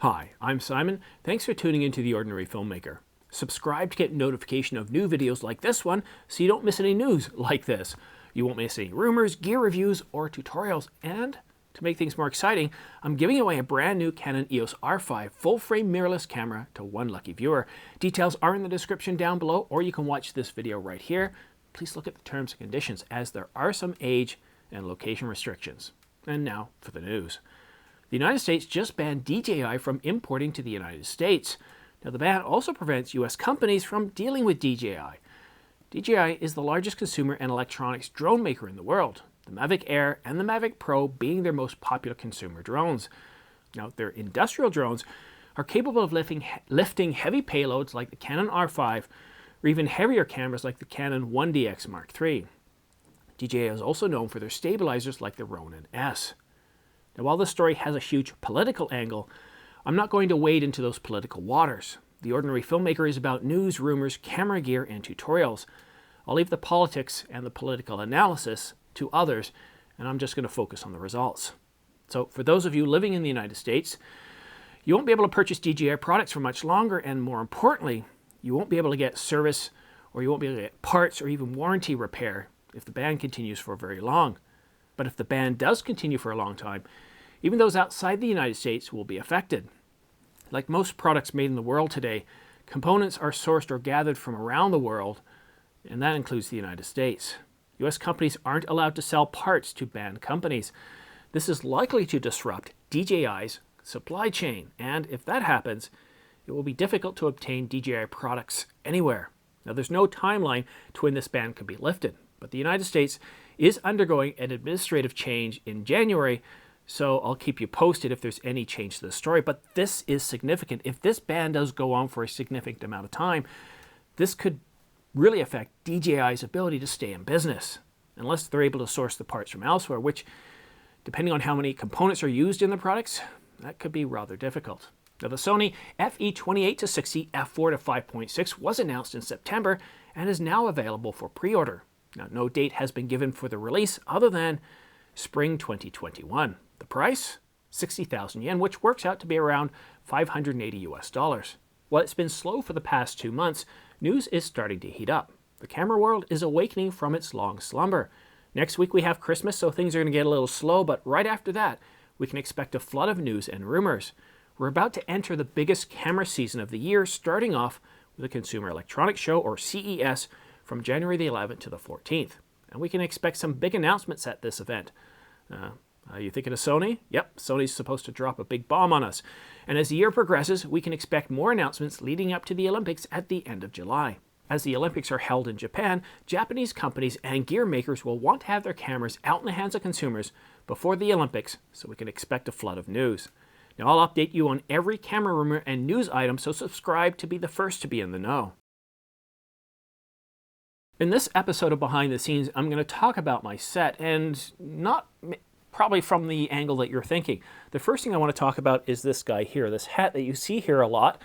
Hi, I'm Simon. Thanks for tuning into The Ordinary Filmmaker. Subscribe to get notification of new videos like this one so you don't miss any news like this. You won't miss any rumors, gear reviews, or tutorials. And to make things more exciting, I'm giving away a brand new Canon EOS R5 full-frame mirrorless camera to one lucky viewer. Details are in the description down below, or you can watch this video right here. Please look at the terms and conditions as there are some age and location restrictions. And now for the news. The United States just banned DJI from importing to the United States. Now, the ban also prevents U.S. companies from dealing with DJI. DJI is the largest consumer and electronics drone maker in the world, the Mavic Air and the Mavic Pro being their most popular consumer drones. Now, their industrial drones are capable of lifting heavy payloads like the Canon R5 or even heavier cameras like the Canon 1DX Mark III. DJI is also known for their stabilizers like the Ronin S. Now, while this story has a huge political angle, I'm not going to wade into those political waters. The Ordinary Filmmaker is about news, rumors, camera gear, and tutorials. I'll leave the politics and the political analysis to others, and I'm just going to focus on the results. So for those of you living in the United States, you won't be able to purchase DJI products for much longer, and more importantly, you won't be able to get service, or you won't be able to get parts or even warranty repair if the ban continues for very long. But if the ban does continue for a long time, even those outside the United States will be affected. Like most products made in the world today, components are sourced or gathered from around the world, and that includes the United States. U.S. companies aren't allowed to sell parts to banned companies. This is likely to disrupt DJI's supply chain, and if that happens, it will be difficult to obtain DJI products anywhere. Now, there's no timeline to when this ban could be lifted, but the United States is undergoing an administrative change in January, so I'll keep you posted if there's any change to the story. But this is significant. If this ban does go on for a significant amount of time, this could really affect DJI's ability to stay in business, unless they're able to source the parts from elsewhere, which, depending on how many components are used in the products, that could be rather difficult. Now, the Sony FE 28-60 f4 to 5.6 was announced in September and is now available for pre-order. Now, no date has been given for the release other than spring 2021. The price? 60,000 yen, which works out to be around $580 US. While it's been slow for the past 2 months, news is starting to heat up. The camera world is awakening from its long slumber. Next week we have Christmas, so things are going to get a little slow, but right after that, we can expect a flood of news and rumors. We're about to enter the biggest camera season of the year, starting off with the Consumer Electronics Show, or CES, from January the 11th to the 14th. And we can expect some big announcements at this event. Are you thinking of Sony? Yep, Sony's supposed to drop a big bomb on us. And as the year progresses, we can expect more announcements leading up to the Olympics at the end of July. As the Olympics are held in Japan, Japanese companies and gear makers will want to have their cameras out in the hands of consumers before the Olympics, so we can expect a flood of news. Now, I'll update you on every camera rumor and news item, so subscribe to be the first to be in the know. In this episode of Behind the Scenes, I'm going to talk about my set, and not probably from the angle that you're thinking. The first thing I want to talk about is this guy here, this hat that you see here a lot.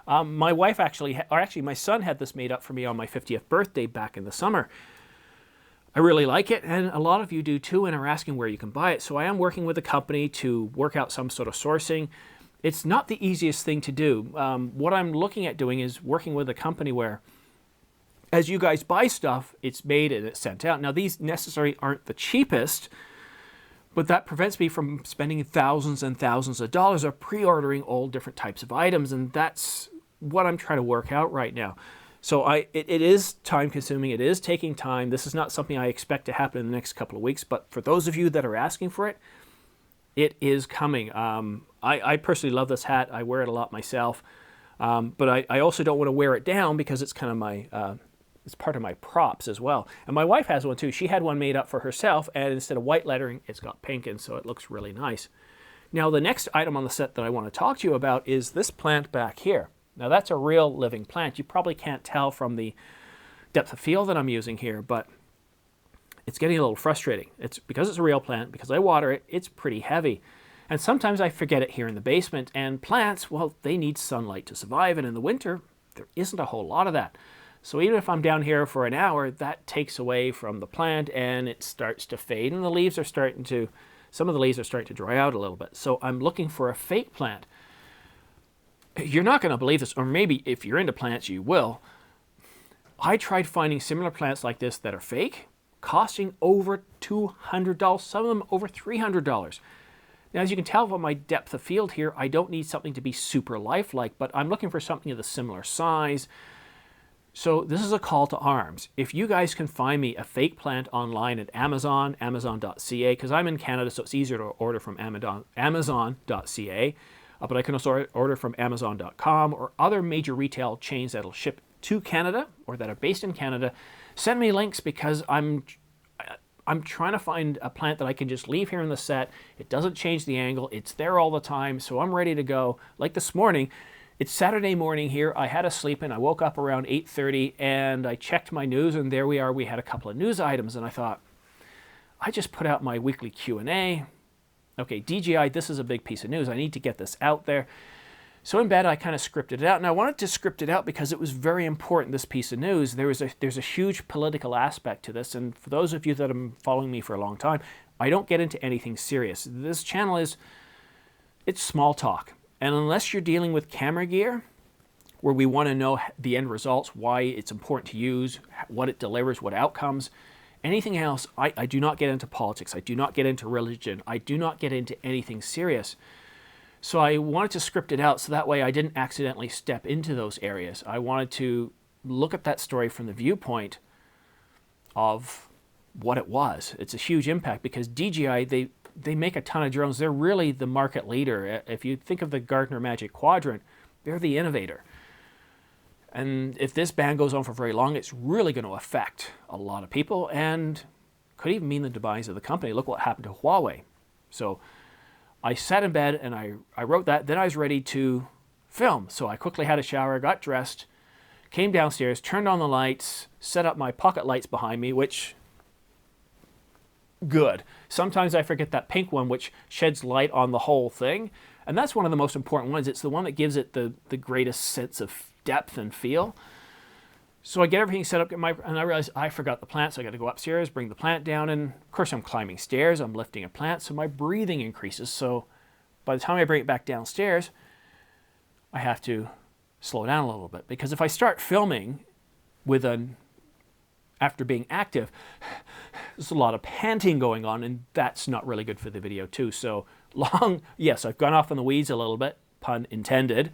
My wife my son had this made up for me on my 50th birthday back in the summer. I really like it, and a lot of you do too, and are asking where you can buy it. So I am working with a company to work out some sort of sourcing. It's not the easiest thing to do. What I'm looking at doing is working with a company where, as you guys buy stuff, it's made and it's sent out. Now, these necessarily aren't the cheapest, but that prevents me from spending thousands and thousands of dollars of pre-ordering all different types of items, and that's what I'm trying to work out right now. So it is time-consuming. It is taking time. This is not something I expect to happen in the next couple of weeks, but for those of you that are asking for it, it is coming. I personally love this hat. I wear it a lot myself, but I also don't want to wear it down because it's kind of my it's part of my props as well. And my wife has one too. She had one made up for herself, and instead of white lettering, it's got pink, and so it looks really nice. Now, the next item on the set that I want to talk to you about is this plant back here. Now, that's a real living plant. You probably can't tell from the depth of field that I'm using here, but it's getting a little frustrating. It's because it's a real plant, because I water it, it's pretty heavy. And sometimes I forget it here in the basement, and plants, well, they need sunlight to survive, and in the winter, there isn't a whole lot of that. So even if I'm down here for an hour, that takes away from the plant and it starts to fade, and the leaves are some of the leaves are starting to dry out a little bit. So I'm looking for a fake plant. You're not going to believe this, or maybe if you're into plants, you will. I tried finding similar plants like this that are fake, costing over $200, some of them over $300. Now, as you can tell from my depth of field here, I don't need something to be super lifelike, but I'm looking for something of the similar size. So this is a call to arms. If you guys can find me a fake plant online at Amazon, amazon.ca, because I'm in Canada, so it's easier to order from amazon.ca, but I can also order from amazon.com or other major retail chains that'll ship to Canada or that are based in Canada. Send me links, because I'm trying to find a plant that I can just leave here in the set. It doesn't change the angle. It's there all the time, so I'm ready to go. Like this morning, it's Saturday morning here. I had a sleep in. I woke up around 8:30 and I checked my news, and there we are. We had a couple of news items, and I thought, I just put out my weekly Q&A. Okay, DJI, this is a big piece of news. I need to get this out there. So in bed, I kind of scripted it out. And I wanted to script it out because it was very important, this piece of news. There's a huge political aspect to this. And for those of you that have been following me for a long time, I don't get into anything serious. This channel it's small talk. And unless you're dealing with camera gear, where we want to know the end results, why it's important to use, what it delivers, what outcomes, anything else, I do not get into politics. I do not get into religion. I do not get into anything serious. So I wanted to script it out so that way I didn't accidentally step into those areas. I wanted to look at that story from the viewpoint of what it was. It's a huge impact because DJI, they make a ton of drones. They're really the market leader. If you think of the Gartner Magic Quadrant, they're the innovator. And if this ban goes on for very long, it's really going to affect a lot of people and could even mean the demise of the company. Look what happened to Huawei. So I sat in bed and I wrote that. Then I was ready to film. So I quickly had a shower, got dressed, came downstairs, turned on the lights, set up my pocket lights behind me, which, good. Sometimes I forget that pink one, which sheds light on the whole thing. And that's one of the most important ones. It's the one that gives it the greatest sense of depth and feel. So I get everything set up, and I realize I forgot the plant, so I got to go upstairs, bring the plant down, and of course I'm climbing stairs, I'm lifting a plant, so my breathing increases. So by the time I bring it back downstairs, I have to slow down a little bit, because if I start filming after being active, there's a lot of panting going on, and that's not really good for the video too. So yes, I've gone off in the weeds a little bit, pun intended.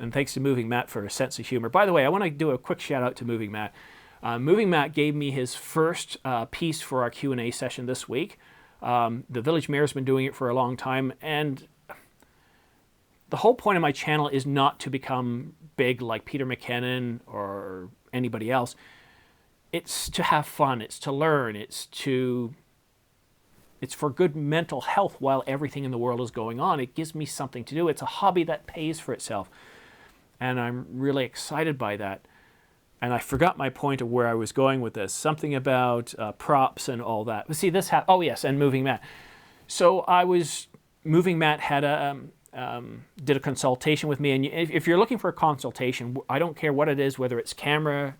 And thanks to Moving Matt for a sense of humor. By the way, I want to do a quick shout out to Moving Matt. Moving Matt gave me his first piece for our Q&A session this week. The Village Mayor's been doing it for a long time, and the whole point of my channel is not to become big like Peter McKinnon or anybody else. It's to have fun. It's to learn. It's for good mental health while everything in the world is going on. It gives me something to do. It's a hobby that pays for itself. And I'm really excited by that. And I forgot my point of where I was going with this. Something about props and all that. But see, oh yes, and Moving Matt. So Moving Matt did a consultation with me. And if you're looking for a consultation, I don't care what it is, whether it's camera,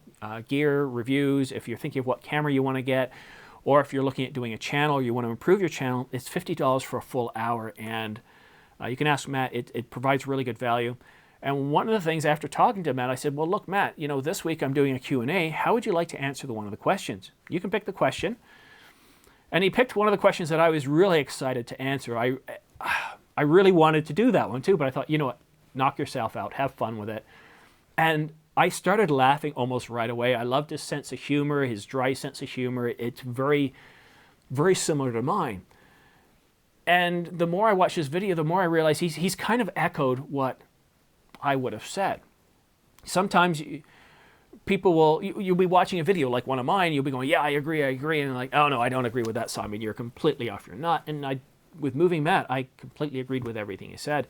gear, reviews, if you're thinking of what camera you want to get, or if you're looking at doing a channel, you want to improve your channel, it's $50 for a full hour. And you can ask Matt. It provides really good value. And one of the things after talking to Matt, I said, well, look, Matt, this week I'm doing a Q&A. How would you like to answer one of the questions? You can pick the question. And he picked one of the questions that I was really excited to answer. I really wanted to do that one too, but I thought, you know what, knock yourself out, have fun with it. And I started laughing almost right away. I loved his sense of humor, his dry sense of humor. It's very, very similar to mine. And the more I watched his video, the more I realized he's kind of echoed what I would have said. Sometimes people you'll be watching a video like one of mine, you'll be going, yeah, I agree, and like, oh no, I don't agree with that, Simon, you're completely off your nut. And with Moving Matt, I completely agreed with everything he said.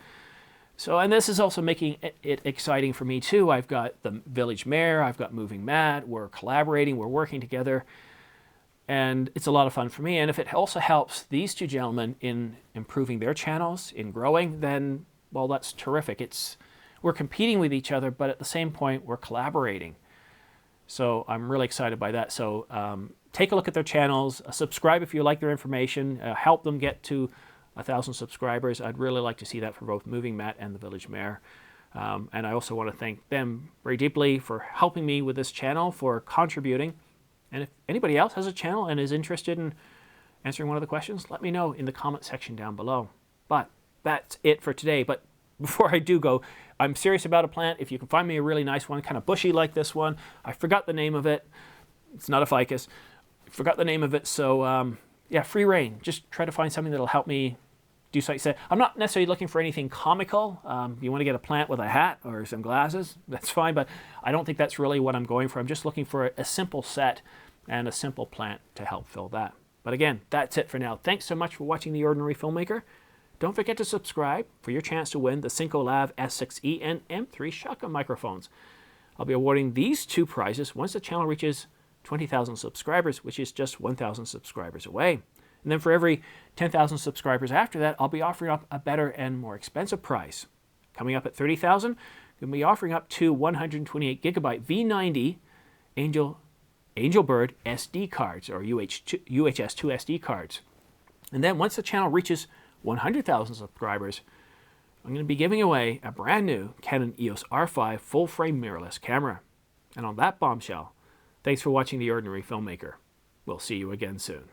So, and this is also making it exciting for me too. I've got the Village Mayor, I've got Moving Matt, we're collaborating, we're working together, and it's a lot of fun for me. And if it also helps these two gentlemen in improving their channels, in growing, then, well, that's terrific. We're competing with each other, but at the same point, we're collaborating. So I'm really excited by that. So take a look at their channels, subscribe if you like their information, help them get to 1,000 subscribers. I'd really like to see that for both Moving Matt and the Village Mayor. And I also want to thank them very deeply for helping me with this channel, for contributing. And if anybody else has a channel and is interested in answering one of the questions, let me know in the comment section down below. But that's it for today. But before I do go, I'm serious about a plant. If you can find me a really nice one, kind of bushy like this one, I forgot the name of it. It's not a ficus. I forgot the name of it. So yeah, free reign. Just try to find something that'll help me do something. I'm not necessarily looking for anything comical. You want to get a plant with a hat or some glasses, that's fine, but I don't think that's really what I'm going for. I'm just looking for a simple set and a simple plant to help fill that. But again, that's it for now. Thanks so much for watching The Ordinary Filmmaker. Don't forget to subscribe for your chance to win the Syncolav S6E and M3 shotgun microphones. I'll be awarding these two prizes once the channel reaches 20,000 subscribers, which is just 1,000 subscribers away. And then for every 10,000 subscribers after that, I'll be offering up a better and more expensive prize. Coming up at 30,000, I'm going to be offering up two 128 gigabyte V90 Angelbird SD cards, or UHS-2 SD cards. And then once the channel reaches 100,000 subscribers, I'm going to be giving away a brand new Canon EOS R5 full-frame mirrorless camera. And on that bombshell, thanks for watching The Ordinary Filmmaker. We'll see you again soon.